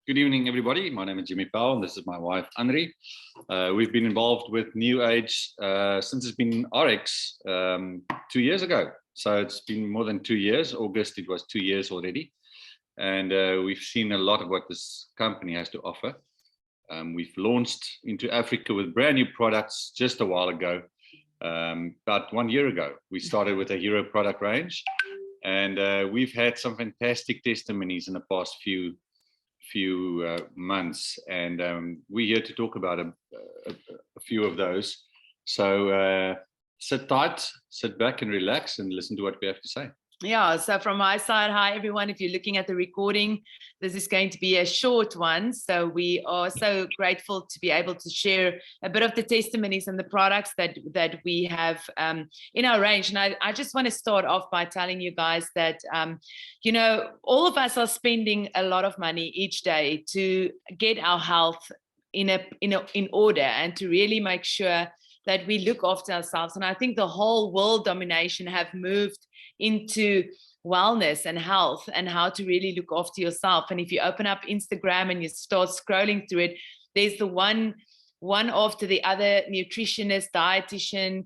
Good evening, everybody. My name is Jimmy Powell, and this is my wife, Anri. We've been involved with New Age since it's been RX 2 years ago. So it's been more than 2 years. August, it was 2 years already. And we've seen a lot of what this company has to offer. We've launched into Africa with brand new products just a while ago. About 1 year ago, we started with a hero product range. And we've had some fantastic testimonies in the past few months, and we're here to talk about a few of those. So sit tight, sit back and relax and listen to what we have to say. Yeah, so from my side, hi everyone. If you're looking at the recording, this is going to be a short one. So we are so grateful to be able to share a bit of the testimonies and the products that we have in our range. And I just want to start off by telling you guys that, you know, all of us are spending a lot of money each day to get our health in order and to really make sure that we look after ourselves. And I think the whole world domination have moved into wellness and health and how to really look after yourself. And if you open up Instagram and you start scrolling through it, there's the one after the other, nutritionist, dietitian,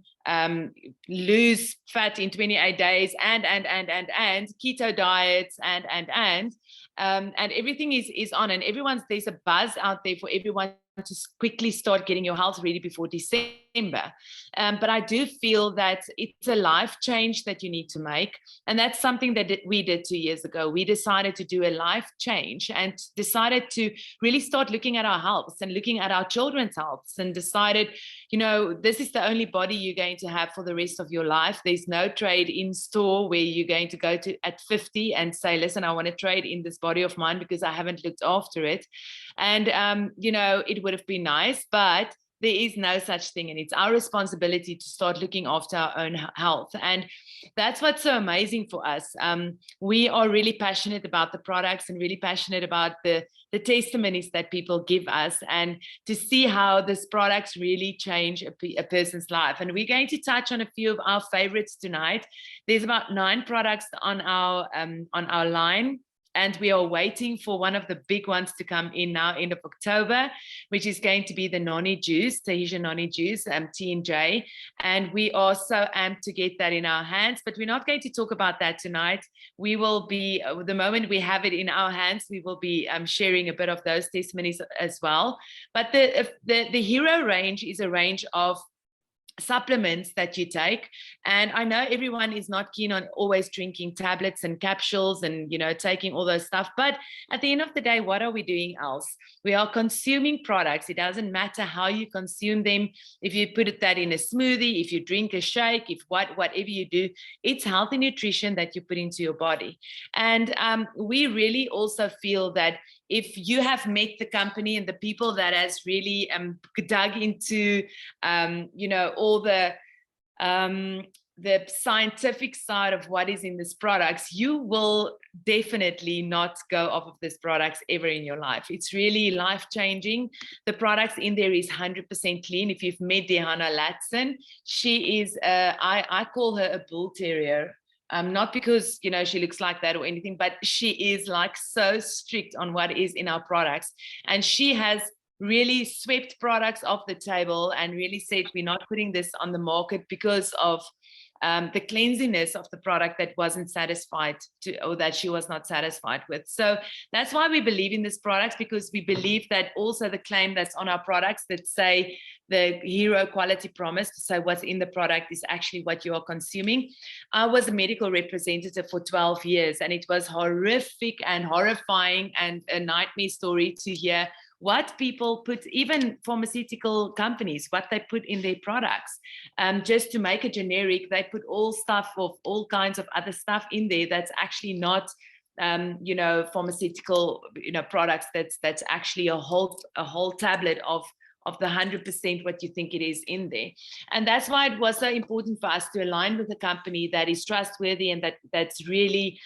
lose fat in 28 days, and keto diets, and everything is on, and there's a buzz out there for everyone to quickly start getting your health ready before December. But I do feel that it's a life change that you need to make. And that's something that we did 2 years ago. We decided to do a life change and decided to really start looking at our health and looking at our children's health, and decided, you know, this is the only body you're going to have for the rest of your life. There's no trade in store where you're going to go to at 50 and say, listen, I want to trade in this body of mine because I haven't looked after it. And, you know, it would have been nice, but there is no such thing. And it's our responsibility to start looking after our own health. And that's what's so amazing for us. We are really passionate about the products and really passionate about the testimonies that people give us, and to see how these products really change a person's life. And we're going to touch on a few of our favorites tonight. There's about 9 products on our line. And we are waiting for one of the big ones to come in now, end of October, which is going to be the Noni juice, Tahitian Noni juice, T&J. And we are so amped to get that in our hands, but we're not going to talk about that tonight. We will be, the moment we have it in our hands, we will be sharing a bit of those testimonies as well. But the Hero range is a range of supplements that you take, and I know everyone is not keen on always drinking tablets and capsules and, you know, taking all those stuff, but at the end of the day, what are we doing else? We are consuming products. It doesn't matter how you consume them. If you put that in a smoothie, if you drink a shake, if whatever you do, it's healthy nutrition that you put into your body. And we really also feel that if you have met the company and the people that has really dug into, you know, all the scientific side of what is in these products, you will definitely not go off of these products ever in your life. It's really life-changing. The products in there is 100% clean. If you've met Dehanna Latson, she is, I call her a bull terrier. Not because, you know, she looks like that or anything, but she is like so strict on what is in our products. And she has really swept products off the table and really said, we're not putting this on the market because of the cleanliness of the product that wasn't satisfied or that she was not satisfied with. So that's why we believe in these products, because we believe that also the claim that's on our products that say the hero quality promise, to say what's in the product is actually what you are consuming. I was a medical representative for 12 years, and it was horrific and horrifying and a nightmare story to hear what people put, even pharmaceutical companies, what they put in their products. Just to make a generic, they put all stuff of all kinds of other stuff in there that's actually not, you know, pharmaceutical, you know, products. That's actually a whole tablet of the 100% what you think it is in there. And that's why it was so important for us to align with a company that is trustworthy and that's really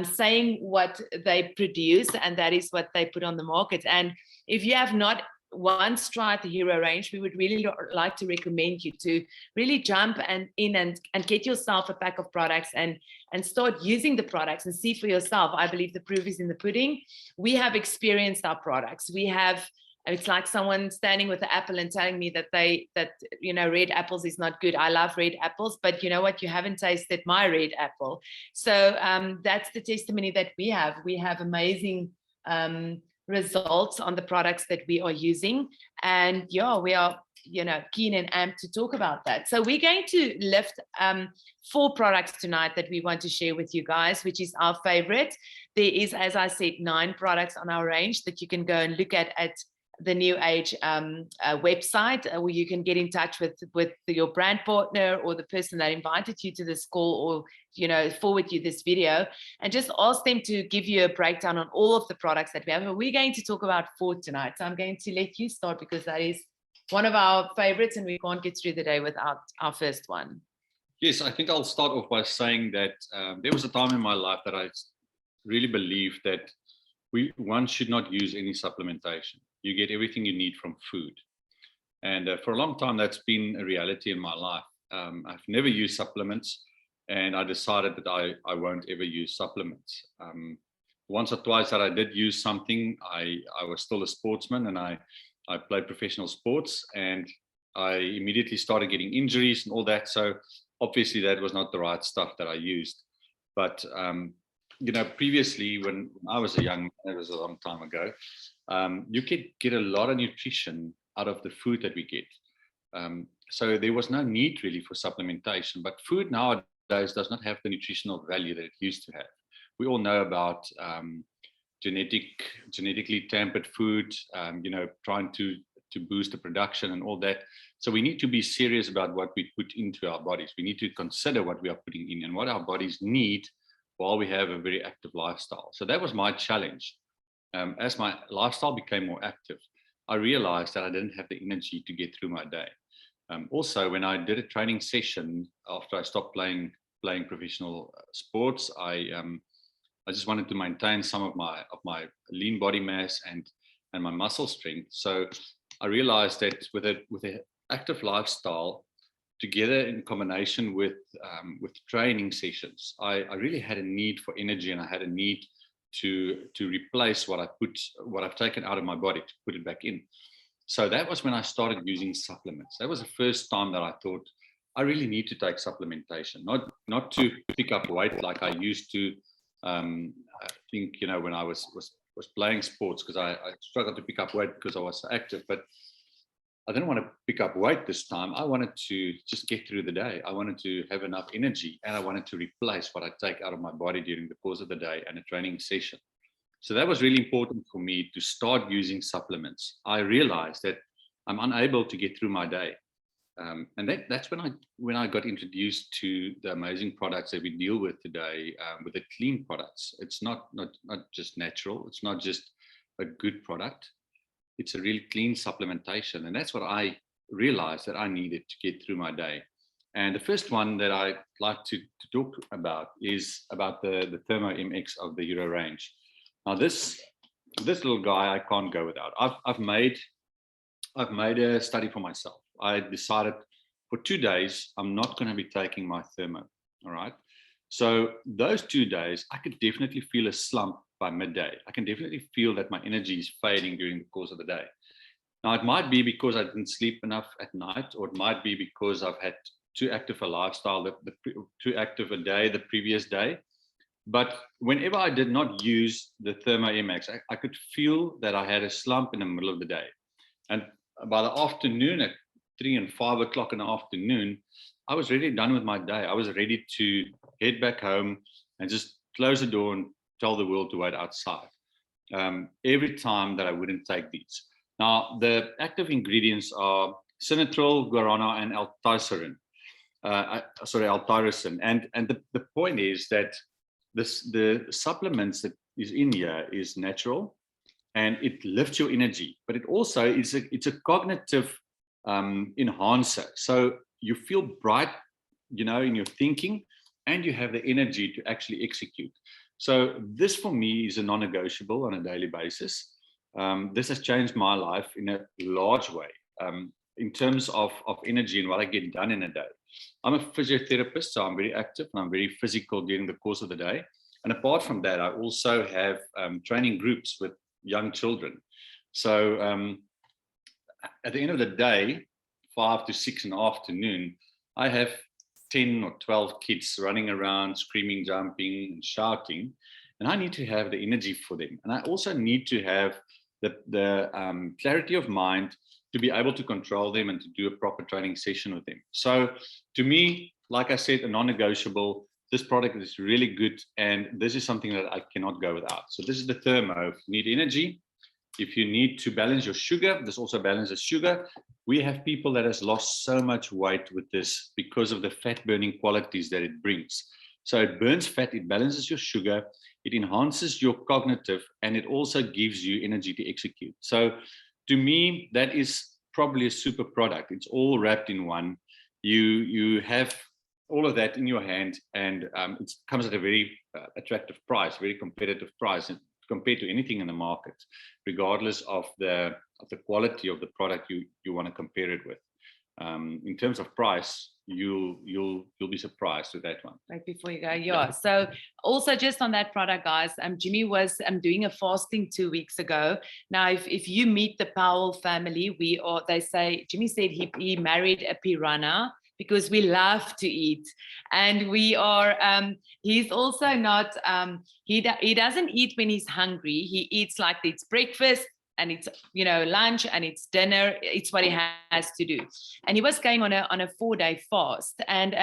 saying what they produce, and that is what they put on the market. And if you have not once tried the Hero range, we would really like to recommend you to really jump in and get yourself a pack of products and start using the products and see for yourself. I believe the proof is in the pudding. We have experienced our products. It's like someone standing with an apple and telling me that red apples is not good. I love red apples, but you know what? You haven't tasted my red apple. So that's the testimony that we have. We have amazing results on the products that we are using. And yeah, we are, keen and amped to talk about that. So we're going to lift 4 products tonight that we want to share with you guys, which is our favorite. There is, as I said, 9 products on our range that you can go and look at the New Age website, where you can get in touch with your brand partner or the person that invited you to this call, or forward you this video, and just ask them to give you a breakdown on all of the products that we have. But we're going to talk about 4 tonight, so I'm going to let you start, because that is one of our favorites and we can't get through the day without our first one. Yes, I think I'll start off by saying that there was a time in my life that I really believed that one should not use any supplementation. You get everything you need from food. And for a long time, that's been a reality in my life. I've never used supplements, and I decided that I won't ever use supplements. Once or twice that I did use something, I was still a sportsman, and I played professional sports, and I immediately started getting injuries and all that. So obviously that was not the right stuff that I used. But previously, when I was a young man, it was a long time ago, you could get a lot of nutrition out of the food that we get. So there was no need really for supplementation. But food nowadays does not have the nutritional value that it used to have. We all know about genetically tampered food, trying to boost the production and all that. So we need to be serious about what we put into our bodies. We need to consider what we are putting in and what our bodies need while we have a very active lifestyle. So that was my challenge. As my lifestyle became more active, I realized that I didn't have the energy to get through my day. Also, when I did a training session after I stopped playing professional sports, I just wanted to maintain some of my lean body mass and my muscle strength. So I realized that with an active lifestyle, together in combination with training sessions, I really had a need for energy, and I had a need to replace what I've taken out of my body to put it back in. So that was when I started using supplements. That was the first time that I thought I really need to take supplementation, not to pick up weight like I used to. I think when I was playing sports, because I struggled to pick up weight because I was so active, but I didn't want to pick up weight this time. I wanted to just get through the day. I wanted to have enough energy, and I wanted to replace what I take out of my body during the course of the day and a training session. So that was really important for me to start using supplements. I realized that I'm unable to get through my day. And that's when I got introduced to the amazing products that we deal with today, with the clean products. It's not just natural. It's not just a good product. It's a really clean supplementation. And that's what I realized that I needed to get through my day. And the first one that I'd like to talk about is about the Thermo MX of the Hero range. Now this little guy I can't go without. I've made a study for myself. I decided for 2 days I'm not going to be taking my Thermo. All right. So those 2 days, I could definitely feel a slump by midday. I can definitely feel that my energy is fading during the course of the day. Now, it might be because I didn't sleep enough at night, or it might be because I've had too active a lifestyle, too active a day the previous day. But whenever I did not use the Thermo MX, I could feel that I had a slump in the middle of the day. And by the afternoon, at 3 and 5 o'clock in the afternoon, I was really done with my day. I was ready to head back home and just close the door and tell the world to wait outside. Every time that I wouldn't take these. Now, the active ingredients are sinatril, guarana, and L-tyrosine. And the point is that the supplements that is in here is natural, and it lifts your energy, but it also it's a cognitive enhancer. So you feel bright, in your thinking, and you have the energy to actually execute. So this for me is a non-negotiable on a daily basis. this has changed my life in a large way. In terms of energy and what I get done in a day. I'm a physiotherapist, so I'm very active and I'm very physical during the course of the day. And apart from that, I also have training groups with young children. So at the end of the day, 5 to 6 in the afternoon, I have 10 or 12 kids running around, screaming, jumping, and shouting. And I need to have the energy for them. And I also need to have the clarity of mind to be able to control them and to do a proper training session with them. So to me, like I said, a non-negotiable, this product is really good. And this is something that I cannot go without. So this is the thermo. If you need energy, if you need to balance your sugar, this also balances sugar. We have people that has lost so much weight with this because of the fat burning qualities that it brings. So it burns fat, it balances your sugar, it enhances your cognitive, and it also gives you energy to execute. So to me, that is probably a super product. It's all wrapped in one. You have all of that in your hand, and it comes at a very attractive price, very competitive price, and compared to anything in the market, regardless of the quality of the product you want to compare it with. In terms of price, you'll be surprised with that one. Right before you go, yeah. So also just on that product, guys, Jimmy was doing a fasting 2 weeks ago. Now, if you meet the Powell family, they say Jimmy said he married a piranha because we love to eat, and we are. He's also not. He doesn't eat when he's hungry. He eats like it's breakfast, and it's lunch, and it's dinner. It's what he has to do. And he was going on a 4-day fast. And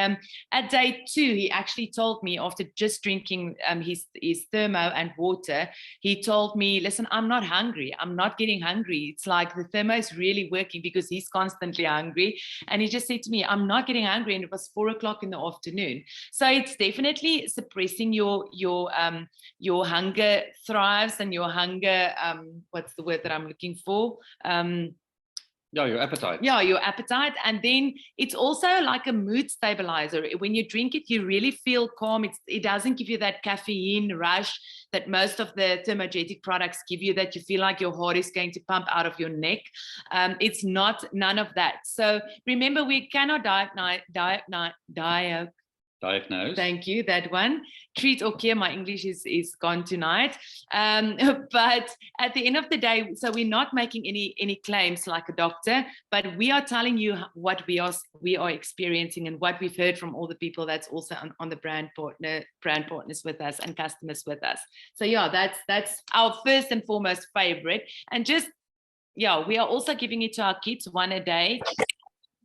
at day 2, he actually told me, after just drinking his thermo and water, he told me, listen, I'm not hungry. I'm not getting hungry. It's like the thermo is really working because he's constantly hungry. And he just said to me, I'm not getting hungry. And it was 4 o'clock in the afternoon. So it's definitely suppressing your hunger thrives, and your hunger, what's the word that I'm looking for? Your appetite. Yeah, your appetite. And then it's also like a mood stabilizer. When you drink it, you really feel calm. It doesn't give you that caffeine rush that most of the thermogenic products give you, that you feel like your heart is going to pump out of your neck. It's none of that. So remember, we cannot diagnose. Thank you, that one. Treat or cure, my English is gone tonight. But at the end of the day, so we're not making any claims like a doctor, but we are telling you what we are experiencing and what we've heard from all the people that's also on the brand partners with us and customers with us. So yeah, that's our first and foremost favorite. And just, yeah, we are also giving it to our kids, 1 a day,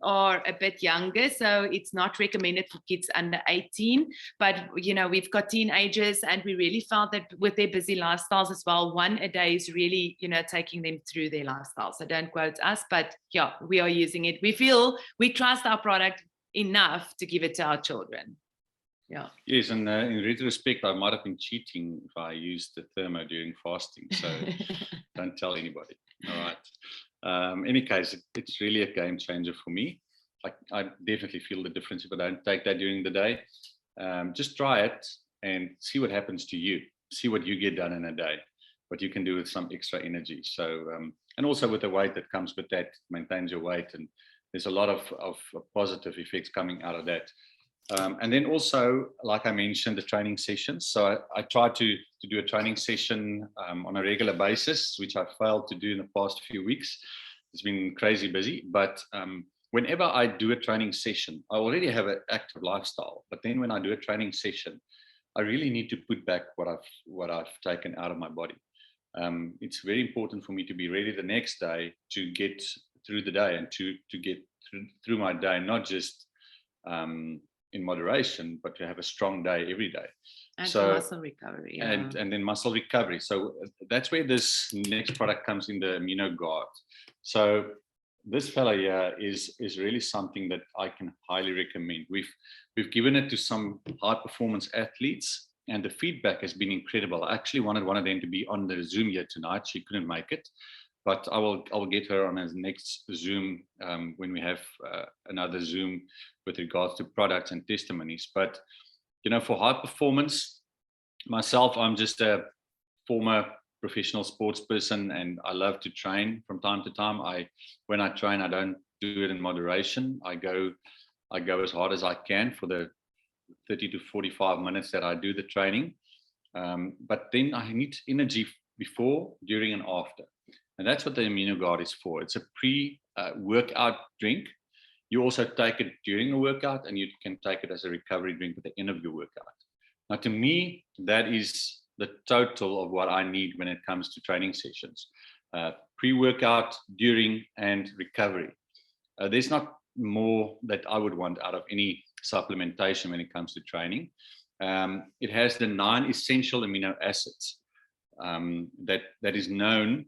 or a bit younger, so it's not recommended for kids under 18, but we've got teenagers, and we really felt that with their busy lifestyles as well, 1 a day is really taking them through their lifestyle. So don't quote us, but yeah, we are using it. We trust our product enough to give it to our children. Yeah. Yes, and in retrospect, I might have been cheating if I used the thermo during fasting, so don't tell anybody. All right. Any case, it's really a game changer for me. I definitely feel the difference if I don't take that during the day. Just try it and see what happens to you. See what you get done in a day, what you can do with some extra energy. So, and also with the weight that comes with that, maintains your weight, and there's a lot of positive effects coming out of that. And then also, like I mentioned, the training sessions. So I try to do a training session on a regular basis, which I failed to do in the past few weeks. It's been crazy busy, but whenever I do a training session, I already have an active lifestyle. But then when I do a training session, I really need to put back what I've taken out of my body. It's very important for me to be ready the next day to get through the day and to get through my day, not just in moderation, but to have a strong day every day. And so, muscle recovery. Yeah. And then muscle recovery. So that's where this next product comes in, the ImmunoGuard. So this fella here is really something that I can highly recommend. We've given it to some high performance athletes, and the feedback has been incredible. I actually wanted one of them to be on the Zoom here tonight. She couldn't make it, but I will get her on his next Zoom when we have another Zoom with regards to products and testimonies. But for high performance, myself, I'm just a former professional sports person, and I love to train from time to time. When I train, I don't do it in moderation. I go as hard as I can for the 30 to 45 minutes that I do the training. But then I need energy before, during, and after. And that's what the AminoGuard is for. It's a pre-workout drink. You also take it during a workout, and you can take it as a recovery drink at the end of your workout. Now, to me, that is the total of what I need when it comes to training sessions. Pre-workout, during, and recovery. There's not more that I would want out of any supplementation when it comes to training. It has the 9 essential amino acids that is known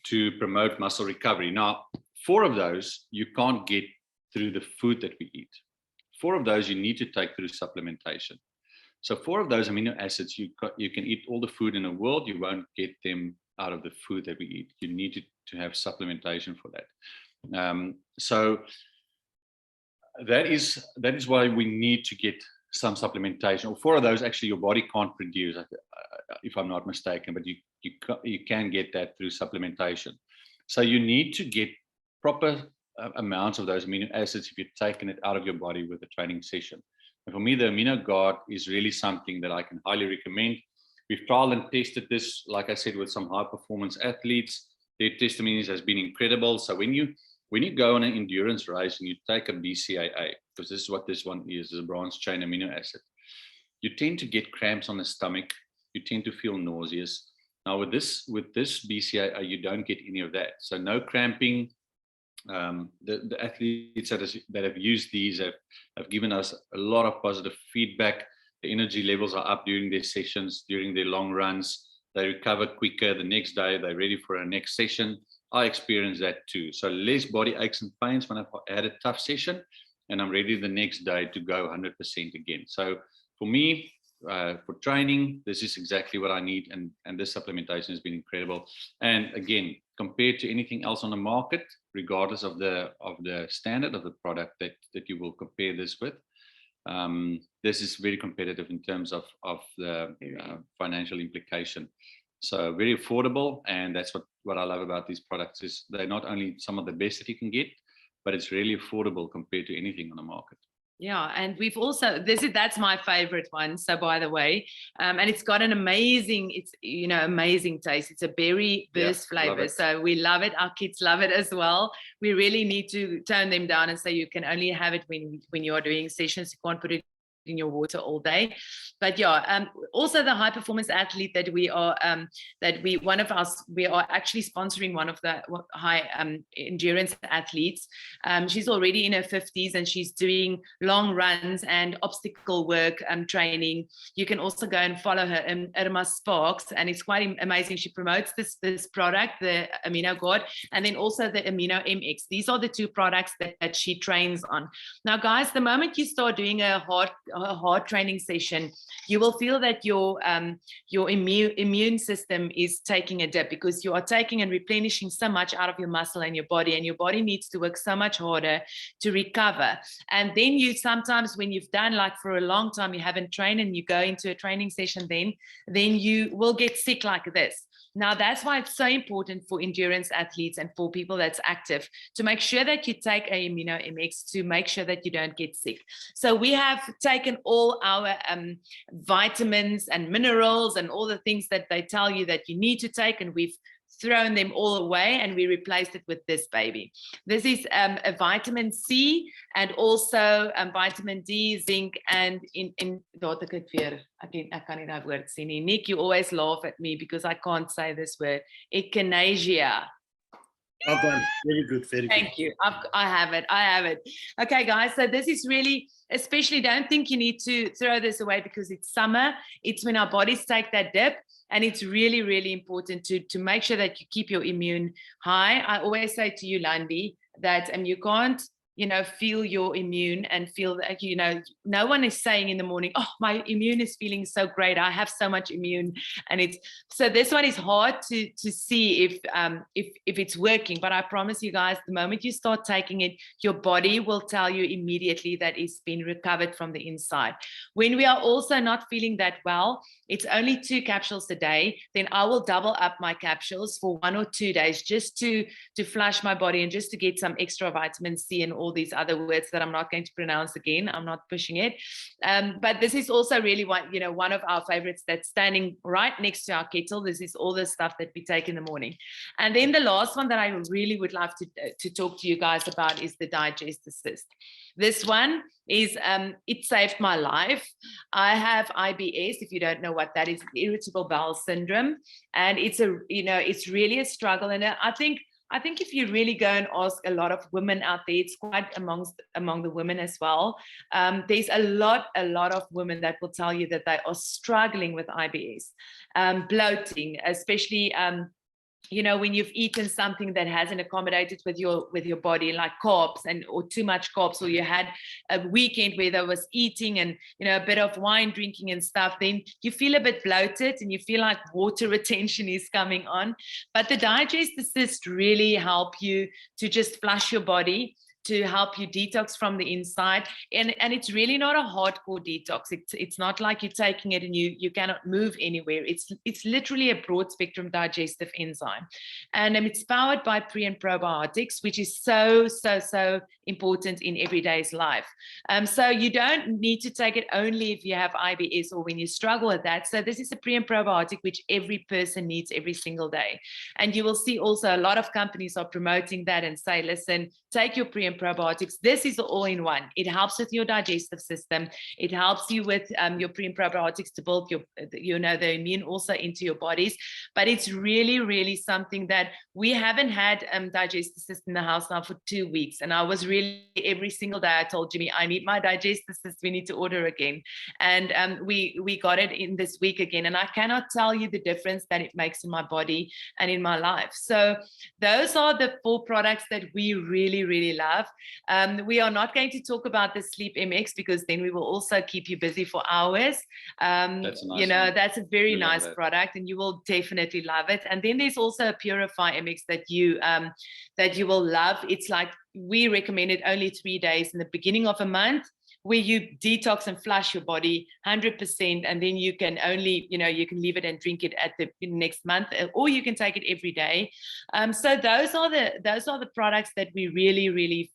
to promote muscle recovery. Now, 4 of those you can't get through the food that we eat. 4 of those you need to take through supplementation. So 4 of those amino acids, you can eat all the food in the world, you won't get them out of the food that we eat. You need to have supplementation for that. So that is why we need to get some supplementation. Or 4 of those actually your body can't produce, if I'm not mistaken, but you can get that through supplementation. So you need to get proper amounts of those amino acids if you're taking it out of your body with a training session. And for me, the AminoGuard is really something that I can highly recommend. We've trialed and tested this, like I said, with some high performance athletes. Their testimonies has been incredible. So when you go on an endurance race and you take a BCAA, because this is what this one is a branched chain amino acid, you tend to get cramps on the stomach. You tend to feel nauseous. Now with this BCAA, you don't get any of that. So no cramping. The athletes that have used these have given us a lot of positive feedback. The energy levels are up during their sessions, during their long runs. They recover quicker. The next day, they're ready for a next session. I experienced that too. So less body aches and pains when I've had a tough session, and I'm ready the next day to go 100% again. So for me, for training, this is exactly what I need, and this supplementation has been incredible. And again, compared to anything else on the market, regardless of the standard of the product that you will compare this with, this is very competitive in terms of the financial implication. So very affordable, and that's what I love about these products is they're not only some of the best that you can get, but it's really affordable compared to anything on the market. Yeah, and we've also that's my favorite one. So by the way, and it's got an amazing taste. It's a berry burst flavor, so we love it. Our kids love it as well. We really need to tone them down and say you can only have it when you are doing sessions. You can't put it in your water all day. But yeah, also the high performance athlete that we are actually sponsoring one of the high endurance athletes. She's already in her 50s and she's doing long runs and obstacle work training. You can also go and follow her, Irma Sparks, and it's quite amazing. She promotes this product, the AminoGuard, and then also the Amino MX. These are the 2 products that she trains on. Now guys, the moment you start doing a hard training session, you will feel that your immune system is taking a dip, because you are taking and replenishing so much out of your muscle and your body needs to work so much harder to recover. And then you sometimes, when you've done like for a long time, you haven't trained and you go into a training session, then you will get sick like this. Now, that's why it's so important for endurance athletes and for people that's active to make sure that you take a Amino MX to make sure that you don't get sick. So we have taken all our vitamins and minerals and all the things that they tell you that you need to take, and we've thrown them all away and we replaced it with this baby. This is a vitamin C and also vitamin D, zinc, and in I can't even word sien nie. Nick, you always laugh at me because I can't say this word. Echinacea. Oh, very good, very good. Thank you. I have it. Okay, guys. So this is really, especially, don't think you need to throw this away because it's summer. It's when our bodies take that dip. And it's really, really important to make sure that you keep your immune high. I always say to you, Landy, that you can't feel your immune and feel that, no one is saying in the morning, oh, my immune is feeling so great, I have so much immune. And so this one is hard to see if it's working, but I promise you guys, the moment you start taking it, your body will tell you immediately that it's been recovered from the inside. When we are also not feeling that well, it's only 2 capsules a day, then I will double up my capsules for 1 or 2 days just to flush my body and just to get some extra vitamin C and all these other words that I'm not going to pronounce again. I'm not pushing it. But this is also really one of our favorites that's standing right next to our kettle. This is all the stuff that we take in the morning. And then the last one that I really would love to talk to you guys about is the Digest Assist. This one is, it saved my life. I have IBS, if you don't know what that is, irritable bowel syndrome. And it's really a struggle. And I think if you really go and ask a lot of women out there, it's quite among the women as well. There's a lot of women that will tell you that they are struggling with IBS, bloating, especially when you've eaten something that hasn't accommodated with your body, like carbs or too much carbs, or you had a weekend where there was eating and a bit of wine drinking and stuff, then you feel a bit bloated and you feel like water retention is coming on. But the Digest Assist really help you to just flush your body, to help you detox from the inside. And it's really not a hardcore detox. It's not like you're taking it and you cannot move anywhere. It's literally a broad spectrum digestive enzyme. And it's powered by pre and probiotics, which is so important in everyday's life. So you don't need to take it only if you have IBS or when you struggle with that. So this is a pre and probiotic which every person needs every single day. And you will see also a lot of companies are promoting that and say, listen, take your pre and probiotics. This is all-in-one. It helps with your digestive system. It helps you with your pre and probiotics to build the immune also into your bodies. But it's really, really something that we haven't had digestive system in the house now for 2 weeks. And I was really, every single day I told Jimmy, I need my digestive system. We need to order again. And we got it in this week again. And I cannot tell you the difference that it makes in my body and in my life. So those are the 4 products that we really, really love. We are not going to talk about the Sleep MX because then we will also keep you busy for hours. That's a nice one. That's a very nice product and you will definitely love it. And then there's also a Purify MX that you will love. It's like, we recommend it only 3 days in the beginning of a month, where you detox and flush your body 100%, and then you can only, you can leave it and drink it at the next month, or you can take it every day. So those are the products that we really, really,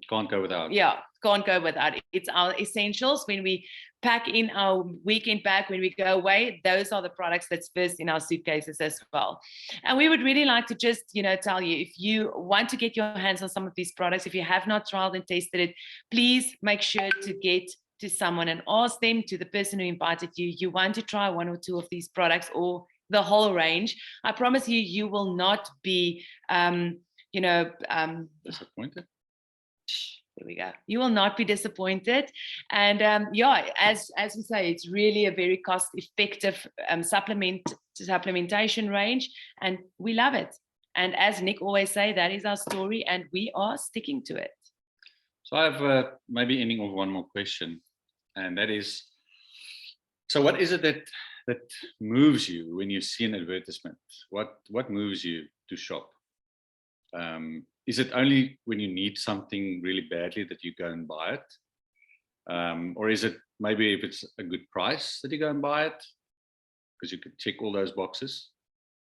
can't go without. Yeah, can't go without. It's our essentials. When we pack in our weekend bag, when we go away, those are the products that's first in our suitcases as well. And we would really like to just, tell you, if you want to get your hands on some of these products, if you have not tried and tasted it, please make sure to get to someone and ask them, to the person who invited you, you want to try 1 or 2 of these products or the whole range. I promise you, you will not be, disappointed. There we go. You will not be disappointed. And as we say, it's really a very cost-effective supplementation range, and we love it. And as Nick always say, that is our story, and we are sticking to it. So I have maybe ending with one more question, and that is, so what is it that moves you when you see an advertisement? What moves you to shop? Is it only when you need something really badly that you go and buy it? Or is it maybe if it's a good price that you go and buy it? Because you could check all those boxes.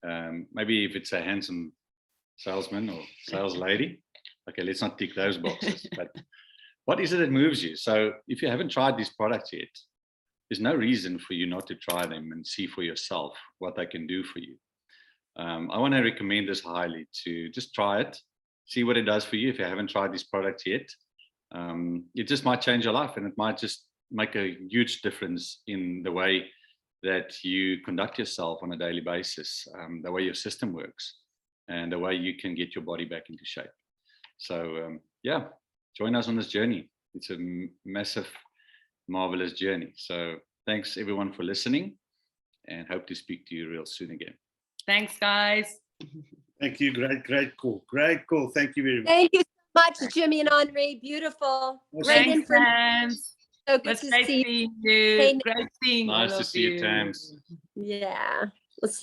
Maybe if it's a handsome salesman or sales lady. Okay, let's not tick those boxes. But what is it that moves you? So if you haven't tried these products yet, there's no reason for you not to try them and see for yourself what they can do for you. I want to recommend this highly, to just try it, see what it does for you. If you haven't tried these products yet, it just might change your life, and it might just make a huge difference in the way that you conduct yourself on a daily basis, the way your system works, and the way you can get your body back into shape. So join us on this journey. It's a massive, marvelous journey. So thanks everyone for listening, and hope to speak to you real soon again. Thanks, guys. Thank you. Great call. Thank you very much. Thank you much, Jimmy and Anri. Beautiful. Great Thanks, information. Tams. So good It was to great see you. seeing you. Hey, Great seeing all Nice to of see you, Tams. Yeah. We'll see you.